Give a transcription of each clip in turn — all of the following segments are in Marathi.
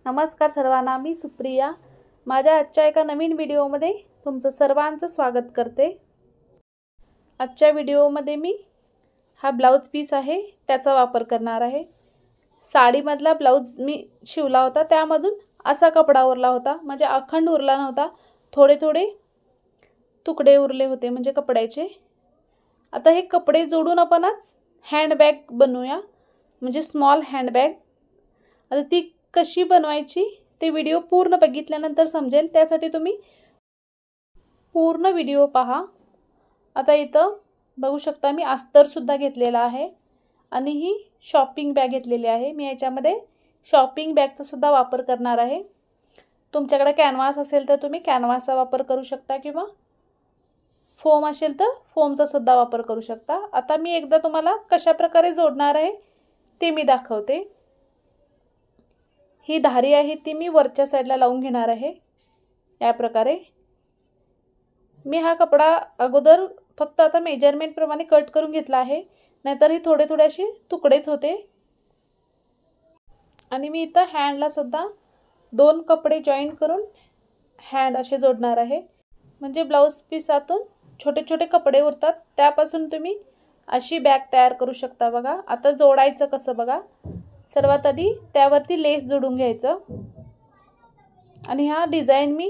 नमस्कार सर्वांना, मी सुप्रिया. माझ्या आजच्या एका नवीन व्हिडिओमध्ये तुमचं सर्वांचं स्वागत करते. आजच्या व्हिडिओमध्ये मी हा ब्लाउज पीस आहे त्याचा वापर करणार आहे. साडीमधला ब्लाउज मी शिवला होता, त्यामधून असा कपडा उरला होता, म्हणजे अखंड उरला नव्हता, थोडे थोडे तुकडे उरले होते म्हणजे कपड्याचे. आता हे कपडे जोडून आपण आज हँडबॅग बनवूया, म्हणजे स्मॉल हँडबॅग. आता ती कशी बनवायची ते व्हिडिओ पूर्ण बघितल्यानंतर समजेल, त्यासाठी तुम्ही पूर्ण व्हिडिओ पहा. आता इथं बघू शकता मी अस्तर सुद्धा घेतलेला आहे आणि ही शॉपिंग बॅग घेतलेली आहे. मी याच्यामध्ये शॉपिंग बॅगचा सुद्धा वापर करणार आहे. तुमच्याकडे कॅनव्हास असेल तर तुम्ही कॅनव्हासचा वापर करू शकता, किंवा फोम असेल तर फोमचा सुद्धा वापर करू शकता. आता मी एकदा तुम्हाला कशा प्रकारे जोडणार आहे ते मी दाखवते. ही धारी आहे ती मी वरच्या साईडला लावून घेणार आहे. या प्रकारे मी हा कपडा अगोदर फक्त आता मेजरमेंट प्रमाणे कट करून घेतला आहे, नाहीतर ही थोडे थोडे असे तुकडेच होते. आणि मी इथं हँडला सुद्धा दोन कपडे जॉईंट करून हँड असे जोडणार आहे, म्हणजे ब्लाउज पीसातून छोटे छोटे कपडे उरतात, त्यापासून तुम्ही अशी बॅग तयार करू शकता. बघा आता जोडायचं कसं बघा. सर्वात आधी त्यावरती लेस जोडून घ्यायचं आणि हा डिझाईन मी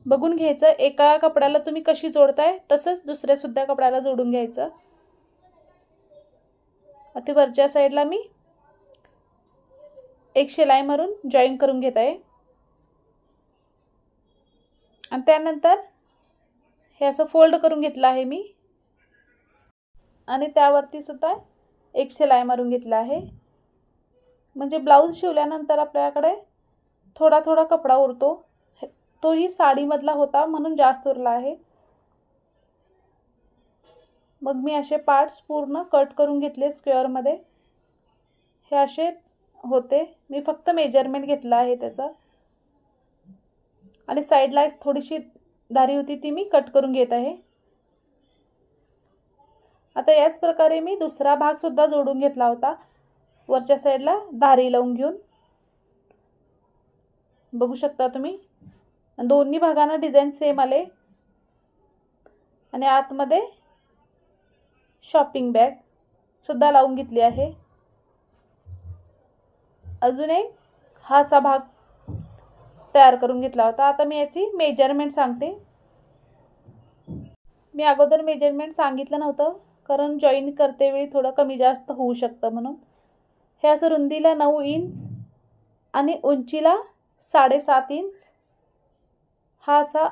बघून घ्यायचं. एका कपड्याला तुम्ही कशी जोडताय तसंच दुसऱ्या सुद्धा कपड्याला जोडून घ्यायचं. आता वरच्या साईडला मी एक शिलाई मारून जॉईन करून घेत आहे आणि त्यानंतर हे असं फोल्ड करून घेतलं आहे मी, आणि त्यावरती सुद्धा एक शिलाई मारून घेतला आहे. म्हणजे ब्लाउज शिवल्यानंतर आपल्याकडे थोडा थोडा कपडा उरतो. तोही साडीमधला होता म्हणून जास्त उरला आहे. मग मी असे पार्ट्स पूर्ण कट करून घेतले स्क्वेअरमध्ये. हे असेच होते. मी फक्त मेजरमेंट घेतला आहे त्याचा, आणि साईडला थोडीशी धारी होती ती मी कट करून घेत आहे. आता याच प्रकारे मी दुसरा भाग सुद्धा जोडून घेतला होता, वरच्या साईडला धारी लावून घेऊन. बघू शकता तुम्ही दोन्ही भागांना डिझाईन सेम आले. आणि आतमध्ये शॉपिंग बॅग सुद्धा लावून घेतली आहे. अजून एक हा असा भाग तयार करून घेतला होता. आता मी याची मेजरमेंट सांगते. मी अगोदर मेजरमेंट सांगितलं नव्हतं, कारण जॉईन करते वेळी थोडं कमी जास्त होऊ शकतं म्हणून. हे असं रुंदीला 9 इंच आणि उंचीला 7.5 इंच हा असा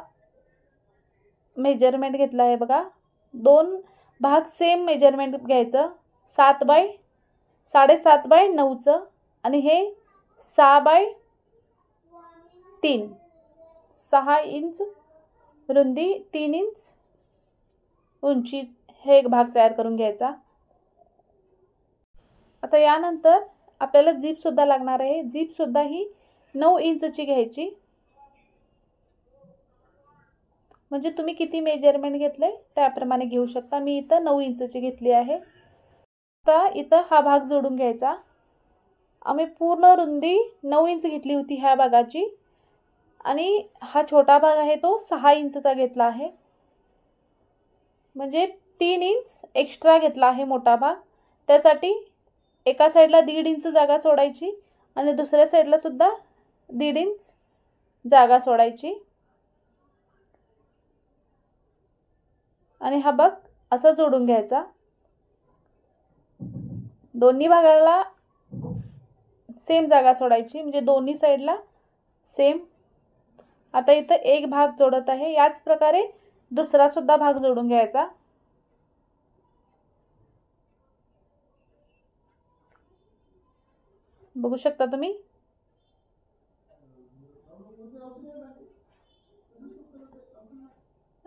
मेजरमेंट घेतला आहे. बघा दोन भाग सेम मेजरमेंट घ्यायचं. 7/7/9चं आणि हे 6/3, 6 इंच रुंदी, 3 इंच उंची, हे एक भाग तयार करून घ्यायचा. आता यानंतर आपल्याला जीप सुद्धा लागणार आहे. जीप सुद्धा ही 9 इंचची घ्यायची. म्हणजे तुम्ही किती मेजरमेंट घेतले त्याप्रमाणे घेऊ शकता. मी इथं 9 इंचची घेतली आहे. आता इथं हा भाग जोडून घ्यायचा. आम्ही पूर्ण रुंदी 9 इंच घेतली होती ह्या भागाची, आणि हा छोटा भाग आहे तो 6 इंचचा घेतला आहे, म्हणजे 3 इंच एक्स्ट्रा घेतला आहे मोठा भाग. त्यासाठी एका साईडला 1.5 इंच जागा सोडायची आणि दुसऱ्या साईडला सुद्धा 1.5 इंच जागा सोडायची. आणि हा भाग असा जोडून घ्यायचा. दोन्ही भागाला सेम जागा सोडायची, म्हणजे दोन्ही साईडला सेम. आता इथं एक भाग जोडत आहे. याच प्रकारे दुसरा सुद्धा भाग जोडून घ्यायचा. बघू शकता तुम्ही.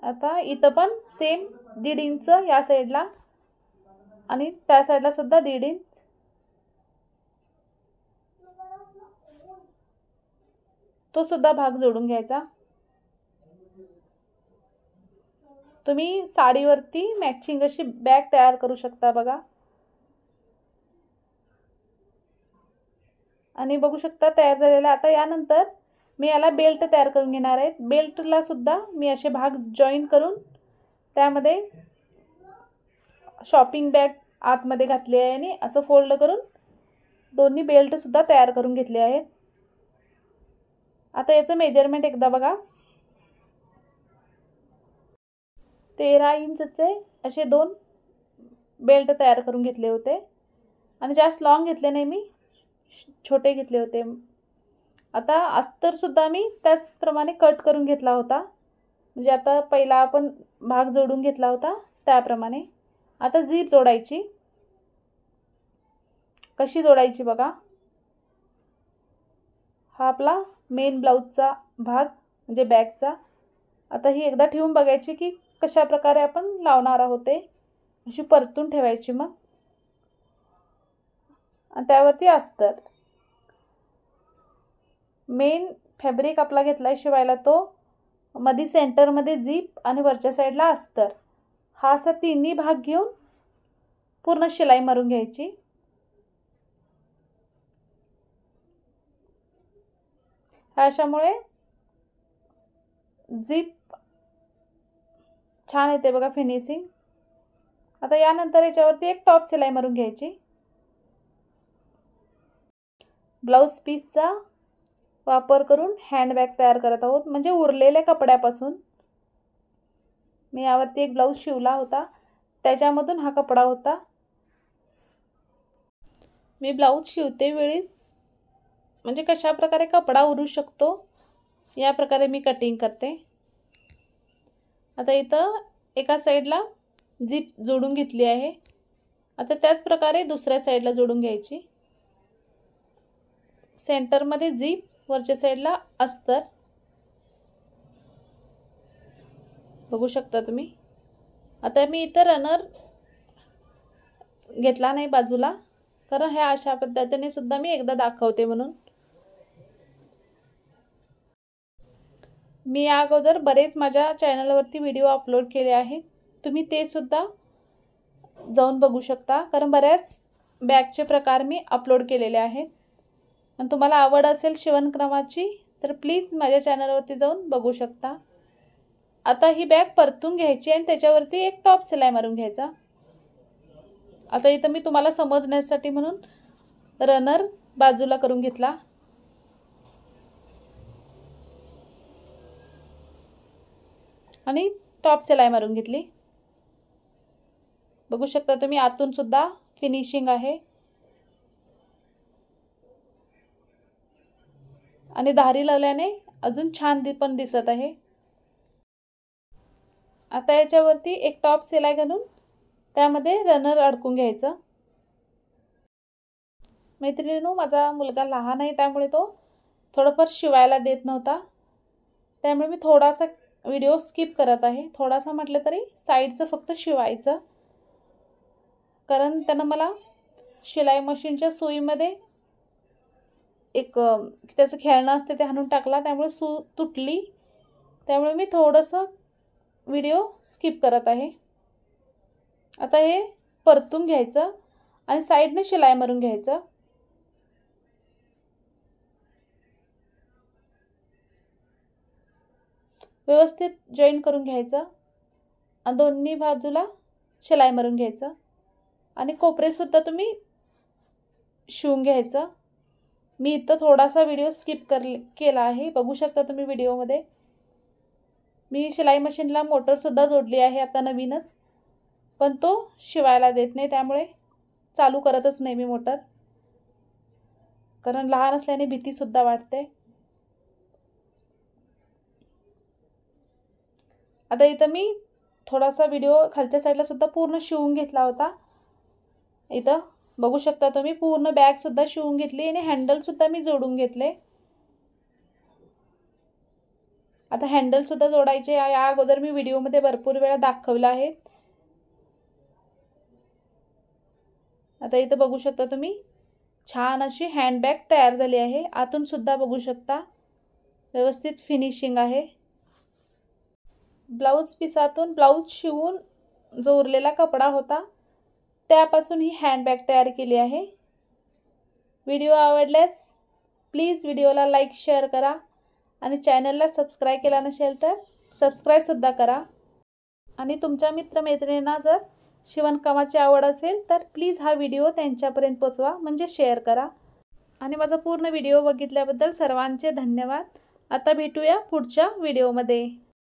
आता इथं पण सेम 1.5 इंच या साईडला आणि त्या साईडला सुद्धा 1.5 इंच. तो सुद्धा भाग जोडून घ्यायचा. तुम्ही साडीवरती मॅचिंग अशी बॅग तयार करू शकता. बघा. आणि बघू शकता तयार झालेला. आता यानंतर मी याला बेल्ट तयार करून घेणार आहे. बेल्टला सुद्धा मी असे भाग जॉईन करून त्यामध्ये शॉपिंग बॅग आतमध्ये घातली आहे आणि असं फोल्ड करून दोन्ही बेल्ट सुद्धा तयार करून घेतले आहेत. आता याचं मेजरमेंट एकदा बघा. 13 इंचचे असे 2 बेल्ट तयार करून घेतले होते आणि जास्त लॉंग घेतले नाही, मी छोटे घेतले होते. आता अस्तर सुद्धा मी त्याचप्रमाणे कट करून घेतला होता, म्हणजे आता पहिला आपण भाग जोडून घेतला होता त्याप्रमाणे. आता झीप जोडायची. कशी जोडायची बघा. हा आपला मेन ब्लाऊजचा भाग म्हणजे बॅगचा. आता ही एकदा ठेवून बघायची की कशा प्रकारे आपण लावणार आहोत ते. अशी परतून ठेवायची मग आणि त्यावरती अस्तर. मेन फॅब्रिक आपला घेतलाय शिवायला तो मध्ये सेंटरमध्ये झीप आणि वरच्या साईडला अस्तर. हा असा तिन्ही भाग घेऊन पूर्ण शिलाई मारून घ्यायची. अशामुळे झीप छान येते बघा फिनिशिंग. आता यानंतर याच्यावरती एक टॉप शिलाई मारून घ्यायची. ब्लाउज पीसचा वापर करून हँडबॅग तयार करत आहोत, म्हणजे उरलेल्या कपड्यापासून. मी यावरती एक ब्लाऊज शिवला होता, त्याच्यामधून हा कपडा होता. मी ब्लाऊज शिवते वेळीच म्हणजे कशा प्रकारे कपडा उरू शकतो या प्रकारे मी कटिंग करते. आता इथं एका साईडला झीप जोडून घेतली आहे. आता त्याच प्रकारे दुसऱ्या साईडला जोडून घ्यायची. सेंटरमध्ये झीप, वरच्या साईडला अस्तर. बघू शकता तुम्ही. आता मी इथं रनर घेतला नाही बाजूला, कारण ह्या अशा पद्धतीने सुद्धा मी एकदा दाखवते म्हणून. मी या अगोदर बरेच माझ्या चॅनलवरती व्हिडिओ अपलोड केले आहेत, तुम्ही ते सुद्धा जाऊन बघू शकता, कारण बऱ्याच बॅगचे प्रकार मी अपलोड केलेले आहेत. आणि तुम्हाला आवड असेल शिवणकामाची तर प्लीज माझ्या चॅनलवरती जाऊन बघू शकता. आता ही बॅग परतून घ्यायची आणि त्याच्यावरती एक टॉप शिलाई मारून घ्यायचा. आता इथं मी तुम्हाला समजण्यासाठी म्हणून रनर बाजूला करून घेतला. आणि टॉप शिलाई मारून घेतली. बघू शकता तुम्ही आतून सुद्धा फिनिशिंग आहे आणि धारी लावल्याने अजून छान पण दिसत आहे. आता याच्यावरती एक टॉप शिलाई घालून त्यामध्ये रनर अडकून घ्यायचं. मैत्रिणींनो, माझा मुलगा लहान आहे त्यामुळे तो थोडंफार शिवायला देत नव्हता, त्यामुळे मी थोडासा व्हिडिओ स्किप करत आहे. थोडासा म्हटलं तरी साईडचं फक्त शिवायचं, कारण त्यानं मला शिलाई मशीनच्या सुईमध्ये एक त्याचं खेळणं असते ते हाणून टाकला, त्यामुळे तुटली. त्यामुळे मी थोडंसं व्हिडिओ स्किप करत आहे. आता हे परतून घ्यायचं आणि साईडने शिलाई मारून घ्यायचं. व्यवस्थित जॉईन करून घ्यायचं आणि दोन्ही बाजूला शिलाई मारून घ्यायचं आणि कोपरेसुद्धा तुम्ही शिवून घ्यायचं. मी इथं थोडासा व्हिडिओ स्किप केला आहे, बघू शकता तुम्ही व्हिडिओमध्ये. मी शिलाई मशीनला मोटरसुद्धा जोडली आहे आता नवीनच, पण तो शिवायला देत नाही, त्यामुळे चालू करतच नाही मी मोटर, कारण लहान असल्याने भीतीसुद्धा वाटते. आता इथं मी थोडासा व्हिडिओ खालच्या साईडला सुद्धा पूर्ण शिवून घेतला होता. इथं बघू शकता तुम्ही पूर्ण बॅग सुद्धा शिवून घेतली आणि हँडल सुद्धा मी जोडून घेतले. आता हँडल सुद्धा जोडायचे या अगोदर मी व्हिडिओमध्ये भरपूर वेळा दाखवलं आहे. आता इथं बघू शकता तुम्ही छान अशी हँडबॅग तयार झाली आहे. आतून सुद्धा बघू शकता व्यवस्थित फिनिशिंग आहे. ब्लाऊज पिसातून ब्लाऊज शिवून जो उरलेला कपडा होता त्यापासून ही हँडबॅग तयार केली आहे. व्हिडिओ आवडल्यास प्लीज व्हिडिओला लाईक शेअर करा आणि चॅनलला सबस्क्राईब केला नसेल तर सबस्क्राईबसुद्धा करा. आणि तुमच्या मित्रमैत्रिणींना जर शिवणकामाची आवड असेल तर प्लीज हा व्हिडिओ त्यांच्यापर्यंत पोचवा, म्हणजे शेअर करा. आणि माझा पूर्ण व्हिडिओ बघितल्याबद्दल सर्वांचे धन्यवाद. आता भेटूया पुढच्या व्हिडिओमध्ये.